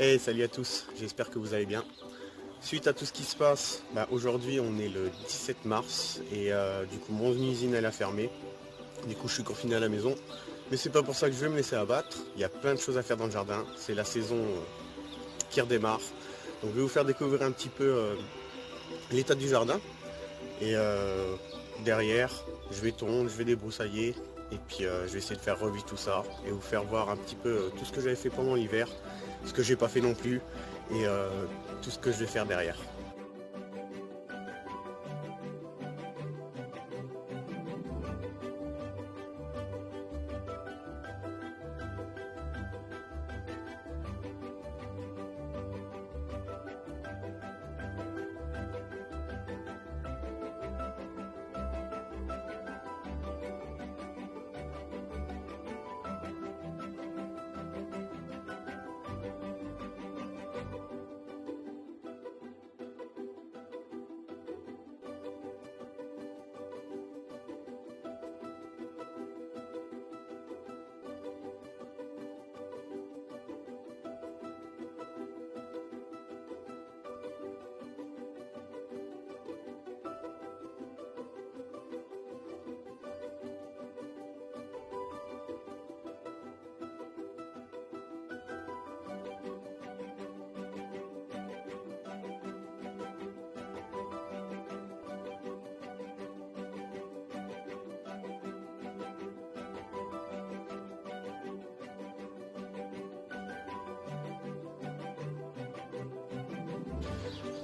Hey, salut à tous, j'espère que vous allez bien. Suite à tout ce qui se passe, aujourd'hui on est le 17 mars et du coup mon usine elle a fermé. Du coup je suis confiné à la maison. Mais c'est pas pour ça que je vais me laisser abattre. Il y a plein de choses à faire dans le jardin. C'est la saison qui redémarre. Donc je vais vous faire découvrir un petit peu l'état du jardin. Et derrière, je vais tondre, je vais débroussailler. Et puis je vais essayer de faire revivre tout ça et vous faire voir un petit peu tout ce que j'avais fait pendant l'hiver, ce que j'ai pas fait non plus et tout ce que je vais faire derrière.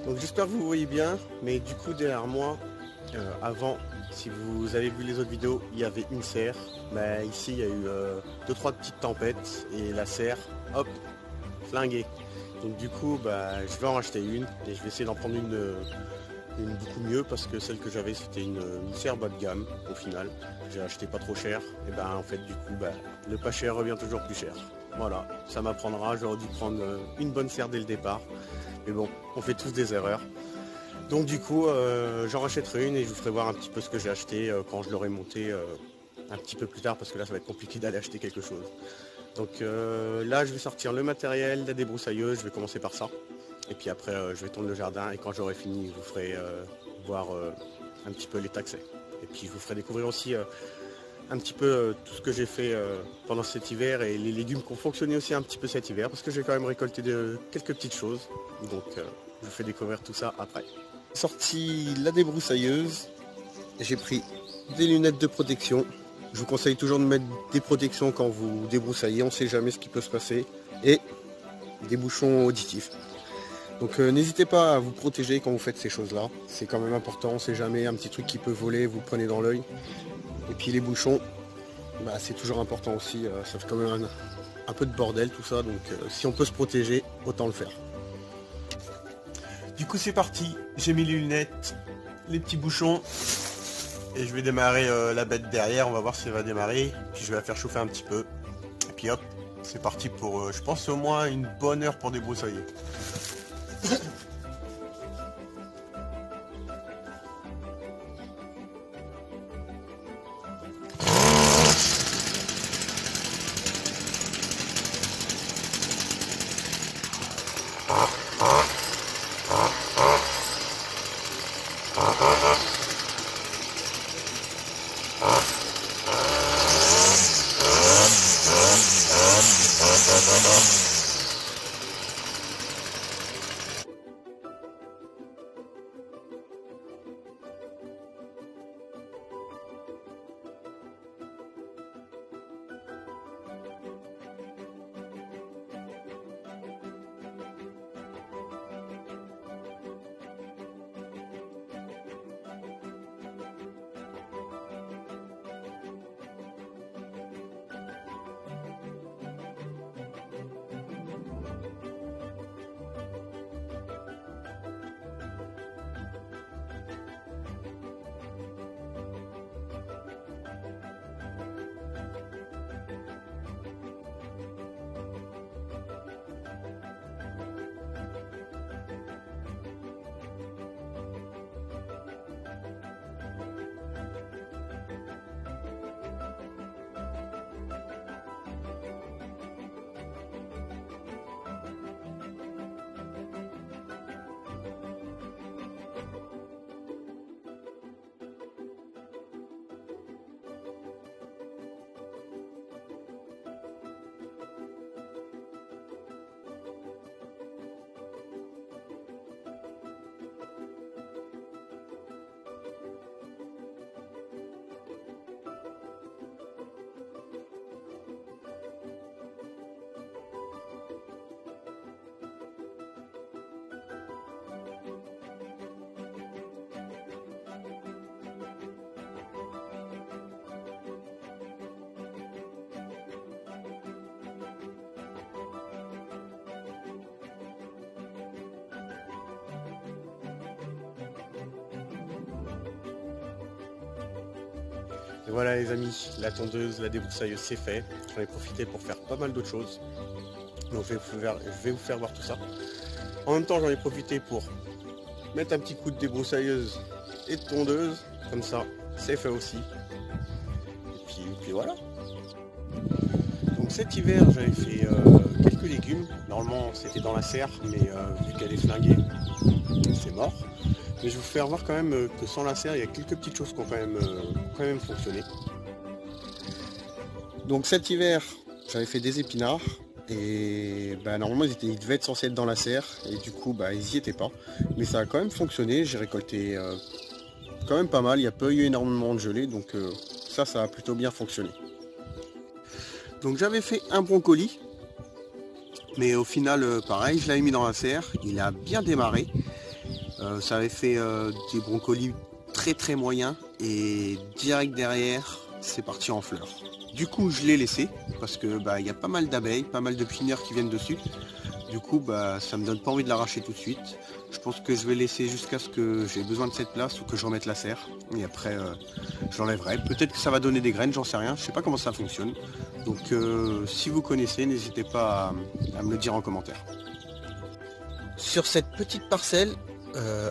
Donc j'espère que vous voyez bien, mais du coup derrière moi, avant, si vous avez vu les autres vidéos, il y avait une serre. Ici il y a eu 2-3 petites tempêtes et la serre, hop, flinguée. Donc du coup je vais en racheter une et je vais essayer d'en prendre une beaucoup mieux parce que celle que j'avais c'était une serre bas de gamme au final. J'ai acheté pas trop cher et en fait du coup le pas cher revient toujours plus cher. Voilà, ça m'apprendra, j'aurais dû prendre une bonne serre dès le départ. Mais bon, on fait tous des erreurs. Donc du coup, j'en rachèterai une et je vous ferai voir un petit peu ce que j'ai acheté quand je l'aurai monté un petit peu plus tard parce que là ça va être compliqué d'aller acheter quelque chose. Donc là je vais sortir le matériel, la débroussailleuse, je vais commencer par ça. Et puis après je vais tondre le jardin et quand j'aurai fini je vous ferai voir un petit peu l'état que c'est. Et puis je vous ferai découvrir aussi un petit peu tout ce que j'ai fait pendant cet hiver et les légumes qui ont fonctionné aussi un petit peu cet hiver parce que j'ai quand même récolté quelques petites choses. Donc je vous fais découvrir tout ça après. Sorti la débroussailleuse, j'ai pris des lunettes de protection. Je vous conseille toujours de mettre des protections quand vous débroussaillez, on ne sait jamais ce qui peut se passer. Et des bouchons auditifs. Donc n'hésitez pas à vous protéger quand vous faites ces choses-là. C'est quand même important, on ne sait jamais, un petit truc qui peut voler, vous le prenez dans l'œil. Et puis les bouchons, c'est toujours important aussi, ça fait quand même un peu de bordel tout ça, donc si on peut se protéger, autant le faire. Du coup c'est parti, j'ai mis les lunettes, les petits bouchons, et je vais démarrer la bête derrière, on va voir si elle va démarrer, puis je vais la faire chauffer un petit peu, et puis hop, c'est parti pour, je pense au moins une bonne heure pour débroussailler. Et voilà les amis, la tondeuse, la débroussailleuse c'est fait. J'en ai profité pour faire pas mal d'autres choses. Donc je vais vous faire voir tout ça. En même temps j'en ai profité pour mettre un petit coup de débroussailleuse et de tondeuse. Comme ça, c'est fait aussi. Et puis voilà. Donc cet hiver j'avais fait quelques légumes. Normalement c'était dans la serre, mais vu qu'elle est flinguée, c'est mort. Mais je vais vous faire voir quand même que sans la serre, il y a quelques petites choses qui ont quand même fonctionné. Donc cet hiver, j'avais fait des épinards. Et normalement ils devaient être censés être dans la serre. Et du coup ils n'y étaient pas. Mais ça a quand même fonctionné. J'ai récolté quand même pas mal. Il n'y a pas eu énormément de gelée. Donc ça a plutôt bien fonctionné. Donc j'avais fait un brocoli. Mais au final pareil, je l'avais mis dans la serre. Il a bien démarré. Ça avait fait des brocolis très moyens et direct derrière c'est parti en fleurs. Du coup je l'ai laissé parce que il y a pas mal d'abeilles, pas mal de pineurs qui viennent dessus. Du coup ça me donne pas envie de l'arracher tout de suite. Je pense que je vais laisser jusqu'à ce que j'ai besoin de cette place ou que je remette la serre. Et après je l'enlèverai. Peut-être que ça va donner des graines, j'en sais rien. Je sais pas comment ça fonctionne. Donc si vous connaissez, n'hésitez pas à me le dire en commentaire. Sur cette petite parcelle,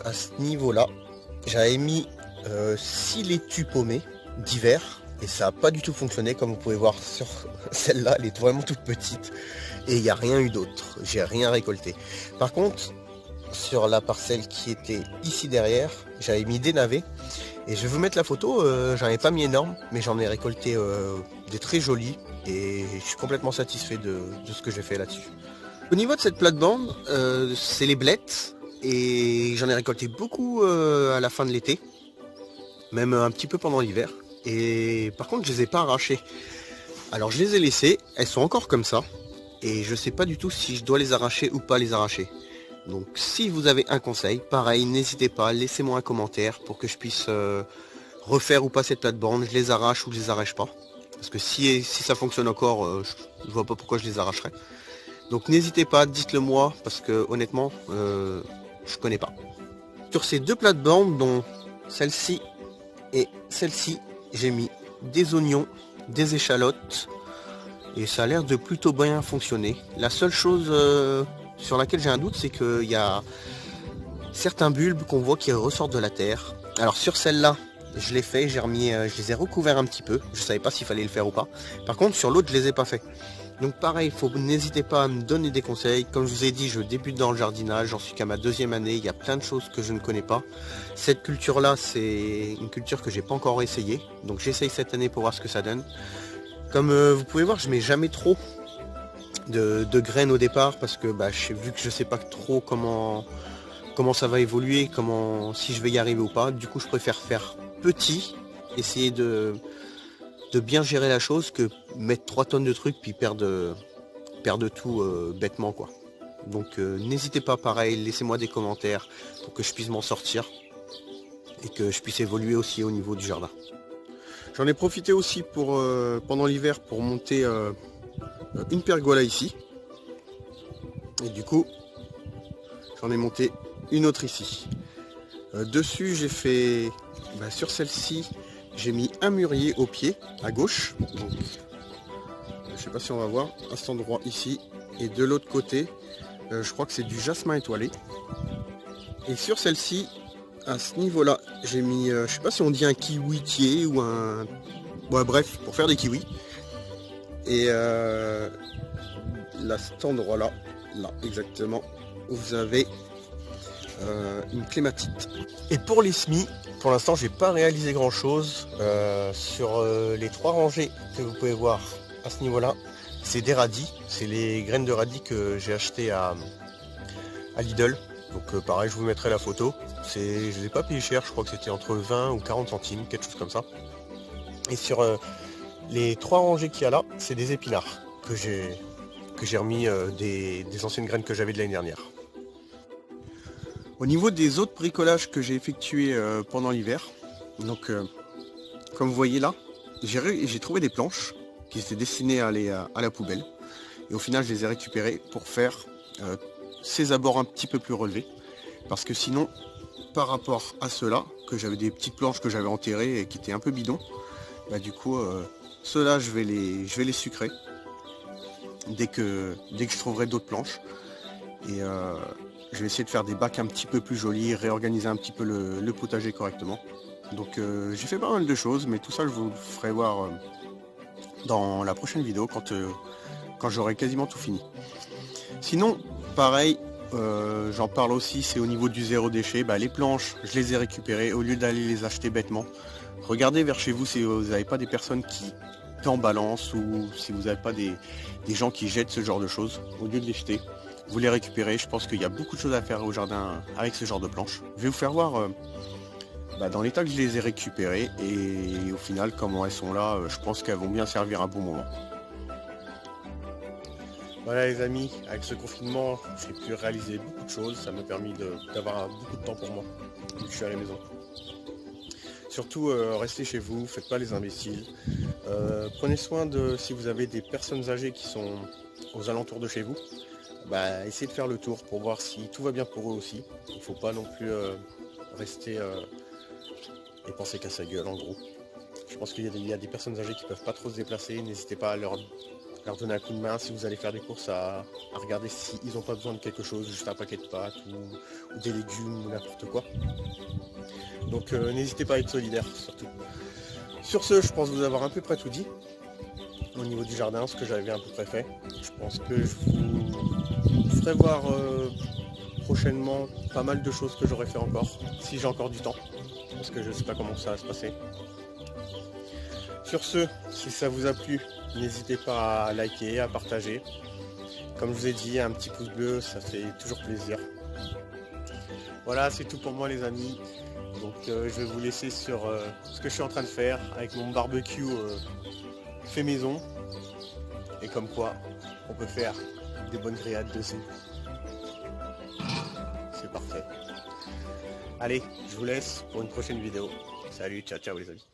à ce niveau-là, j'avais mis 6 laitues paumées d'hiver et ça n'a pas du tout fonctionné. Comme vous pouvez voir sur celle-là, elle est vraiment toute petite et il n'y a rien eu d'autre. J'ai rien récolté. Par contre, sur la parcelle qui était ici derrière, j'avais mis des navets et je vais vous mettre la photo. J'en ai pas mis énorme, mais j'en ai récolté des très jolis et je suis complètement satisfait de ce que j'ai fait là-dessus. Au niveau de cette plate-bande, c'est les blettes. Et j'en ai récolté beaucoup à la fin de l'été, même un petit peu pendant l'hiver. Et par contre, je les ai pas arrachées. Alors je les ai laissées, elles sont encore comme ça. Et je sais pas du tout si je dois les arracher ou pas les arracher. Donc si vous avez un conseil, pareil, n'hésitez pas, laissez-moi un commentaire pour que je puisse refaire ou pas cette plate-bande. Je les arrache ou je les arrache pas. Parce que si ça fonctionne encore, je vois pas pourquoi je les arracherais. Donc n'hésitez pas, dites-le moi, parce que honnêtement, je connais pas. Sur ces deux plates-bandes, dont celle-ci et celle-ci, j'ai mis des oignons, des échalotes et ça a l'air de plutôt bien fonctionner. La seule chose sur laquelle j'ai un doute, c'est qu'il y a certains bulbes qu'on voit qui ressortent de la terre. Alors sur celle-là, je l'ai fait, je les ai recouverts un petit peu. Je savais pas s'il fallait le faire ou pas. Par contre, sur l'autre, je les ai pas fait. Donc pareil, n'hésitez pas à me donner des conseils. Comme je vous ai dit, je débute dans le jardinage, j'en suis qu'à ma 2e année, il y a plein de choses que je ne connais pas. Cette culture-là, c'est une culture que j'ai pas encore essayé. Donc j'essaye cette année pour voir ce que ça donne. Comme vous pouvez voir, je mets jamais trop de graines au départ parce que vu que je sais pas trop comment ça va évoluer, si je vais y arriver ou pas. Du coup, je préfère faire petit, essayer de bien gérer la chose que mettre 3 tonnes de trucs puis perdre tout bêtement quoi. Donc n'hésitez pas, pareil, laissez-moi des commentaires pour que je puisse m'en sortir et que je puisse évoluer aussi au niveau du jardin. J'en ai profité aussi pour pendant l'hiver pour monter une pergola ici et du coup j'en ai monté une autre ici. Dessus j'ai fait sur celle-ci j'ai mis un mûrier au pied, à gauche. Donc, je sais pas si on va voir, à cet endroit ici. Et de l'autre côté, je crois que c'est du jasmin étoilé. Et sur celle-ci, à ce niveau-là, j'ai mis, je sais pas si on dit un kiwitier ou un... bref, pour faire des kiwis. Et là, cet endroit-là, là exactement, où vous avez une clématite. Et pour les semis, pour l'instant j'ai pas réalisé grand chose sur les 3 rangées que vous pouvez voir à ce niveau là, c'est des radis, c'est les graines de radis que j'ai acheté à Lidl. Donc pareil, je vous mettrai la photo. Je les ai pas payé cher, je crois que c'était entre 20 ou 40 centimes, quelque chose comme ça. Et sur les 3 rangées qu'il y a là, c'est des épinards que j'ai remis des anciennes graines que j'avais de l'année dernière. Au niveau des autres bricolages que j'ai effectués pendant l'hiver, donc comme vous voyez là, j'ai trouvé des planches qui étaient destinées à aller à la poubelle. Et au final, je les ai récupérées pour faire ces abords un petit peu plus relevés. Parce que sinon, par rapport à ceux-là, que j'avais des petites planches que j'avais enterrées et qui étaient un peu bidons, Bah du coup, ceux-là je vais les sucrer dès que je trouverai d'autres planches. Et je vais essayer de faire des bacs un petit peu plus jolis, réorganiser un petit peu le potager correctement. Donc j'ai fait pas mal de choses, mais tout ça je vous le ferai voir dans la prochaine vidéo quand j'aurai quasiment tout fini. Sinon, pareil, j'en parle aussi, c'est au niveau du zéro déchet. Bah, les planches, je les ai récupérées au lieu d'aller les acheter bêtement. Regardez vers chez vous si vous n'avez pas des personnes qui en balance ou si vous n'avez pas des gens qui jettent ce genre de choses. Au lieu de les jeter, vous les récupérez. Je pense qu'il y a beaucoup de choses à faire au jardin avec ce genre de planches. Je vais vous faire voir dans l'état que je les ai récupérées et au final comment elles sont là. Je pense qu'elles vont bien servir un bon moment. Voilà les amis, avec ce confinement, j'ai pu réaliser beaucoup de choses. Ça m'a permis d'avoir beaucoup de temps pour moi, vu que je suis à la maison. Surtout, restez chez vous, faites pas les imbéciles. Prenez soin si vous avez des personnes âgées qui sont aux alentours de chez vous, essayez de faire le tour pour voir si tout va bien pour eux aussi. Il ne faut pas non plus rester et penser qu'à sa gueule en gros. Je pense qu'il y a des personnes âgées qui ne peuvent pas trop se déplacer, n'hésitez pas à leur donner un coup de main si vous allez faire des courses, à regarder s'ils n'ont pas besoin de quelque chose, juste un paquet de pâtes ou des légumes ou n'importe quoi. Donc n'hésitez pas à être solidaire surtout. Sur ce, je pense vous avoir à peu près tout dit au niveau du jardin, ce que j'avais à peu près fait. Je pense que je vous ferai voir prochainement pas mal de choses que j'aurai fait encore, si j'ai encore du temps, parce que je ne sais pas comment ça va se passer. Sur ce, si ça vous a plu, n'hésitez pas à liker, à partager. Comme je vous ai dit, un petit pouce bleu, ça fait toujours plaisir. Voilà, c'est tout pour moi les amis. Donc je vais vous laisser sur ce que je suis en train de faire avec mon barbecue fait maison. Et comme quoi, on peut faire des bonnes grillades dessus. C'est parfait. Allez, je vous laisse pour une prochaine vidéo. Salut, ciao ciao les amis.